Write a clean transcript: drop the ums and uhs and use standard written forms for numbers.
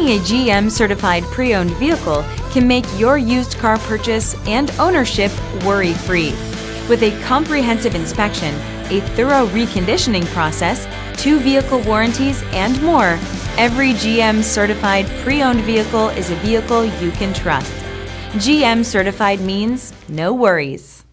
Owning a GM certified pre-owned vehicle can make your used car purchase and ownership worry-free. With a comprehensive inspection, a thorough reconditioning process, 2 vehicle warranties, and more, every GM certified pre-owned vehicle is a vehicle you can trust. GM certified means no worries.